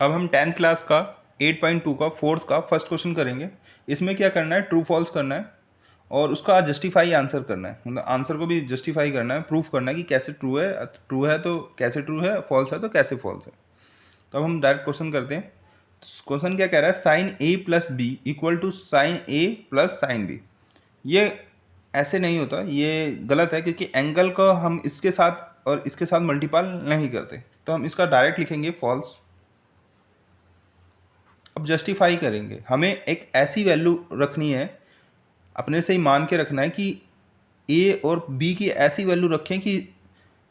अब हम 10th class का 8.2 का फोर्थ का फर्स्ट क्वेश्चन करेंगे। इसमें क्या करना है, ट्रू फॉल्स करना है और उसका जस्टिफाई आंसर करना है, मतलब आंसर को भी जस्टिफाई करना है, प्रूफ करना है कि कैसे ट्रू है तो कैसे ट्रू है, फॉल्स है तो कैसे फॉल्स है। तो अब हम डायरेक्ट क्वेश्चन करते हैं। क्वेश्चन क्या कह रहा है, sine A plus B equal to sine A plus sine B. ये ऐसे नहीं होता, ये गलत है, क्योंकि एंगल को हम इसके साथ और इसके साथ मल्टीपल नहीं करते। तो हम इसका डायरेक्ट लिखेंगे फॉल्स। अब जस्टिफाई करेंगे, हमें एक ऐसी वैल्यू रखनी है, अपने से ही मान के रखना है कि ए और बी की ऐसी वैल्यू रखें कि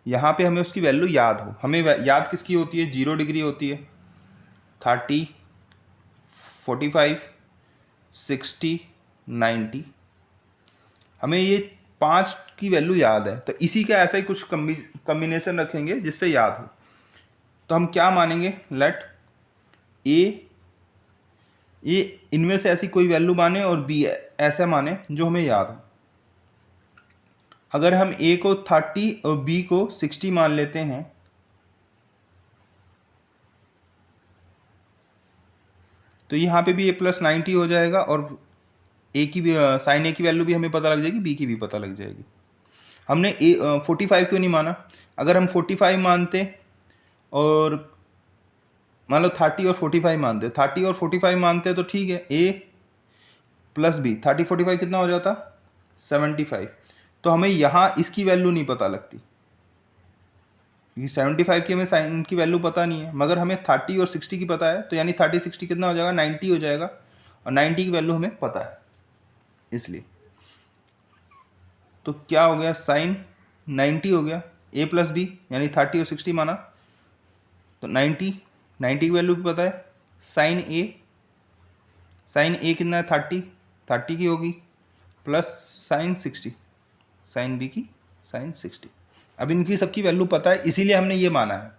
यहाँ पे हमें उसकी वैल्यू याद हो। हमें याद किसकी होती है, 0 डिग्री होती है, 30, 45, 60, 90। हमें ये 5 की वैल्यू याद है, तो इसी का ऐसा ही कुछ कम्बिनेशन रखेंगे जिससे याद हो। तो हम क्या मानेंगे, लेट ए इनमें से ऐसी कोई वैल्यू माने और बी ऐसा माने जो हमें याद हो। अगर हम ए को 30 और बी को 60 मान लेते हैं, तो यहाँ पे भी ए प्लस 90 हो जाएगा और ए की भी साइन ए की वैल्यू भी हमें पता लग जाएगी, बी की भी पता लग जाएगी। हमने 45 क्यों नहीं माना? अगर हम 45 मानते और मान लो 30 और 45 मानते, 30 और 45 मानते तो ठीक है, ए प्लस बी 30 45 कितना हो जाता, 75। तो हमें यहाँ इसकी वैल्यू नहीं पता लगती, क्योंकि 75 की हमें साइन की वैल्यू पता नहीं है, मगर हमें 30 और 60 की पता है। तो यानी 30 60 कितना हो जाएगा, 90 हो जाएगा, और 90 की वैल्यू हमें पता है इसलिए। तो क्या हो गया, साइन 90 हो गया, ए प्लस बी यानी 30 और 60 माना तो 90 की वैल्यू भी पता है। साइन ए कितना है, 30 की होगी, प्लस साइन 60, साइन बी की साइन 60। अब इनकी सबकी वैल्यू पता है, इसीलिए हमने ये माना है।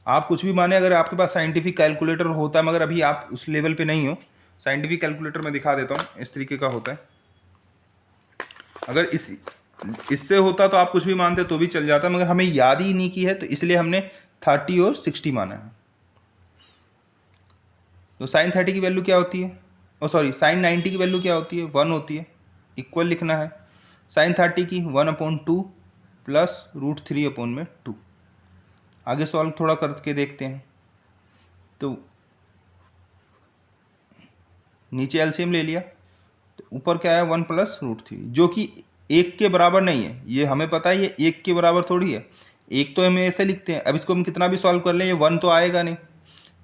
आप कुछ भी माने, अगर आपके पास साइंटिफिक कैलकुलेटर होता है, मगर अभी आप उस लेवल पे नहीं हो। साइंटिफिक कैलकुलेटर मैं दिखा देता हूँ, इस तरीके का होता है। अगर इससे होता तो आप कुछ भी मानते तो भी चल जाता, मगर हमें याद ही नहीं की है, तो इसलिए हमने 30 और 60 माना है। तो साइन 30 की वैल्यू क्या होती है, सॉरी साइन 90 की वैल्यू क्या होती है, 1 होती है। इक्वल लिखना है, साइन 30 की 1/2 प्लस √3/2। आगे सॉल्व थोड़ा करके देखते हैं। तो नीचे एलसीएम ले लिया, तो ऊपर क्या है, 1 प्लस √3, जो कि 1 के बराबर नहीं है। ये हमें पता है, ये 1 के बराबर थोड़ी है। 1 तो हम ऐसे लिखते हैं, अब इसको हम कितना भी सॉल्व कर लें ये 1 तो आएगा नहीं।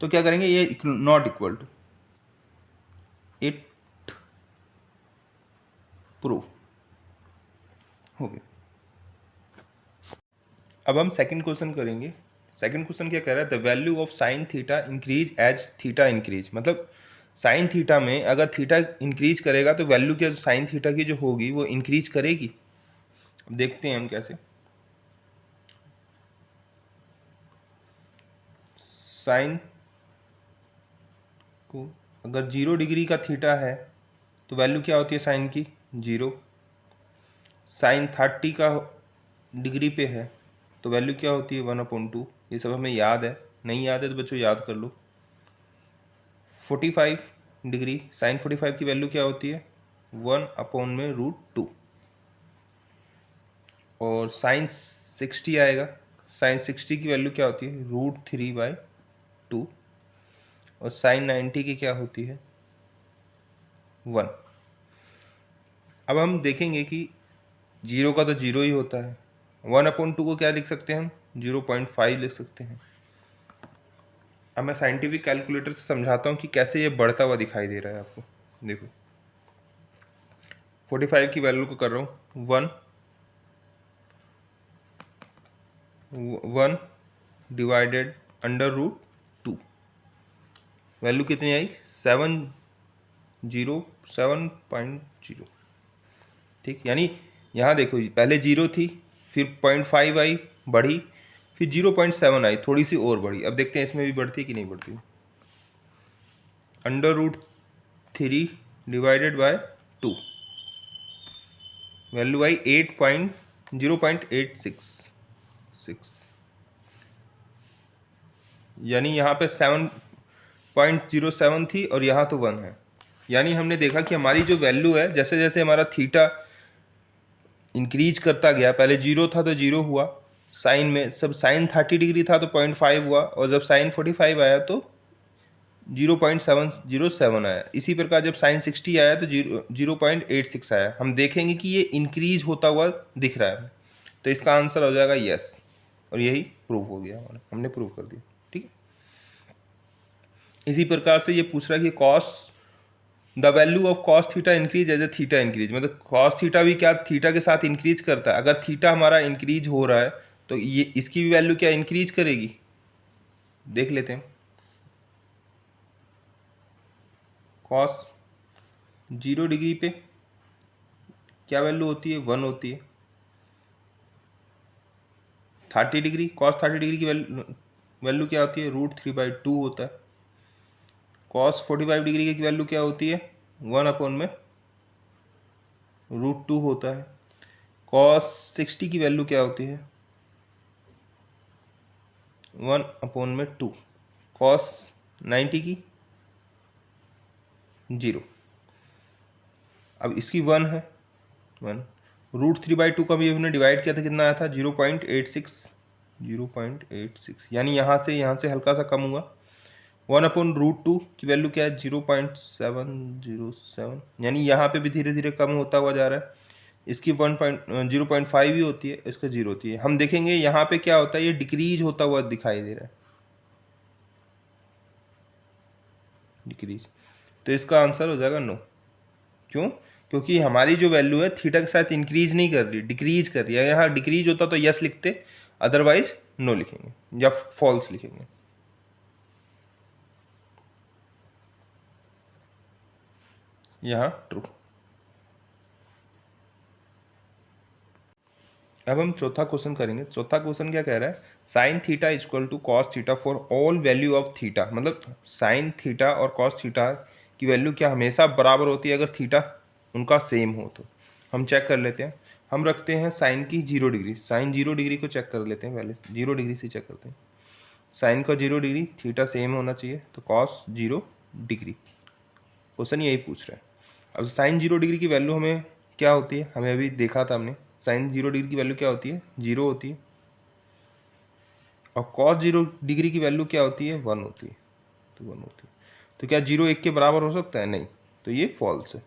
तो क्या करेंगे, ये not equal to, it proof हो गया। अब हम सेकंड क्वेश्चन करेंगे। सेकंड क्वेश्चन क्या कह रहा है, the value of sine theta increase as theta increase. मतलब साइन थीटा में अगर थीटा इंक्रीज करेगा तो वैल्यू क्या साइन थीटा की जो होगी वो इंक्रीज करेगी। अब देखते हैं हम कैसे। साइन को अगर 0 डिग्री का थीटा है तो वैल्यू क्या होती है साइन की, 0। साइन 30 का डिग्री पे है तो वैल्यू क्या होती है, 1/2। ये सब हमें याद है, नहीं याद है तो बच्चों याद कर लो। 45 डिग्री, साइन 45 की वैल्यू क्या होती है, 1/√2। और साइन 60 आएगा, साइन 60 की वैल्यू क्या होती है, √3/2। और साइन 90 की क्या होती है, 1। अब हम देखेंगे कि 0 का तो 0 ही होता है, 1/2 को क्या लिख सकते हैं हम, 0.5 लिख सकते हैं। अब मैं साइंटिफिक कैलकुलेटर से समझाता हूँ कि कैसे ये बढ़ता हुआ दिखाई दे रहा है आपको। देखो 45 की वैल्यू को कर रहा हूँ 1 डिवाइडेड √2। वैल्यू कितनी आई, 707.0। ठीक, यानी यहाँ देखो पहले 0 थी, फिर 0.5 आई, बढ़ी, फिर 0.7 आई, थोड़ी सी और बढ़ी। अब देखते हैं इसमें भी बढ़ती है कि नहीं बढ़ती। √3 डिवाइडेड बाय 2, वैल्यू आई 0.866, यानी यहाँ पे 7 0.07 थी और यहाँ तो 1 है। यानी हमने देखा कि हमारी जो वैल्यू है, जैसे जैसे हमारा थीटा इंक्रीज करता गया, पहले 0 था तो 0 हुआ, साइन में सब साइन 30 डिग्री था तो 0.5 हुआ, और जब साइन 45 आया तो 0.707 आया। इसी प्रकार जब साइन 60 आया तो 0.86 आया। हम देखेंगे कि ये इंक्रीज होता हुआ दिख रहा है, तो इसका आंसर हो जाएगा यस, और यही प्रूव हो गया, हमने प्रूव कर दिया। ठीक है, इसी प्रकार से ये पूछ रहा है कि cos the value of cos theta increase as a theta increase, मतलब कॉस थीटा भी क्या थीटा के साथ इंक्रीज करता है। अगर थीटा हमारा इंक्रीज हो रहा है तो ये इसकी भी वैल्यू क्या इंक्रीज करेगी, देख लेते हैं। कॉस 0 डिग्री पे क्या वैल्यू होती है, 1 होती है। 30 डिग्री कॉस 30 डिग्री की वैल्यू क्या होती है, √3/2 होता है। कॉस 45 डिग्री की वैल्यू क्या होती है, 1/में √2 होता है। कॉस 60 की वैल्यू क्या होती है, 1/2। कॉस 90 की 0। अब इसकी 1 है, 1 √3/2 का भी हमने डिवाइड किया था, कितना आया था 0.86, यानी यहाँ से हल्का सा कम हुआ। 1/√2 की वैल्यू क्या है, 0.707, यानी यहाँ पे भी धीरे धीरे कम होता हुआ जा रहा है। इसकी 0.5 ही होती है, इसका 0 होती है। हम देखेंगे यहाँ पे क्या होता है, ये डिक्रीज होता हुआ दिखाई दे रहा है, डिक्रीज, तो इसका आंसर हो जाएगा नो। क्यों, क्योंकि हमारी जो वैल्यू है थीटा के साथ इंक्रीज नहीं कर रही, डिक्रीज कर रही है। यहाँ डिक्रीज होता तो यस लिखते, अदरवाइज नो लिखेंगे या फॉल्स लिखेंगे। यहाँ ट्रू। अब हम चौथा क्वेश्चन करेंगे। चौथा क्वेश्चन क्या कह रहा है, sine theta equal to cos theta for all value of theta, मतलब साइन थीटा और कॉस थीटा की वैल्यू क्या हमेशा बराबर होती है अगर थीटा उनका सेम हो। तो हम चेक कर लेते हैं। हम रखते हैं साइन की 0 डिग्री, साइन 0 डिग्री को चेक कर लेते हैं, पहले 0 डिग्री से चेक करते हैं। साइन का 0 डिग्री, थीटा सेम होना चाहिए, तो कॉस 0 डिग्री, क्वेश्चन यही पूछ रहा है। अब साइन 0 डिग्री की वैल्यू हमें क्या होती है, हमें अभी देखा था हमने, साइन 0 डिग्री की वैल्यू क्या होती है, 0 होती है, और कॉस 0 डिग्री की वैल्यू क्या होती है, 1 होती है, तो 1 होती है। तो क्या 0 1 के बराबर हो सकता है, नहीं, तो ये फॉल्स है।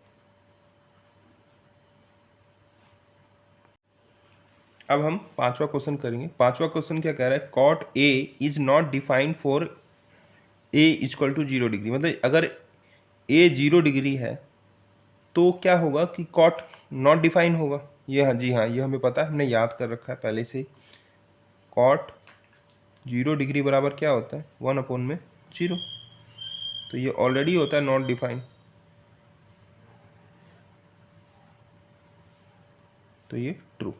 अब हम पांचवा क्वेश्चन करेंगे। पांचवा क्वेश्चन क्या कह रहा है, cot A is not defined for A equal to 0 degree, मतलब अगर ए 0 डिग्री है तो क्या होगा कि कॉट नॉट डिफाइन होगा। ये हाँ जी हाँ, ये हमें पता है, हमने याद कर रखा है पहले से। कॉट 0 डिग्री बराबर क्या होता है, 1/0, तो ये ऑलरेडी होता है नॉट डिफाइन, तो ये ट्रू।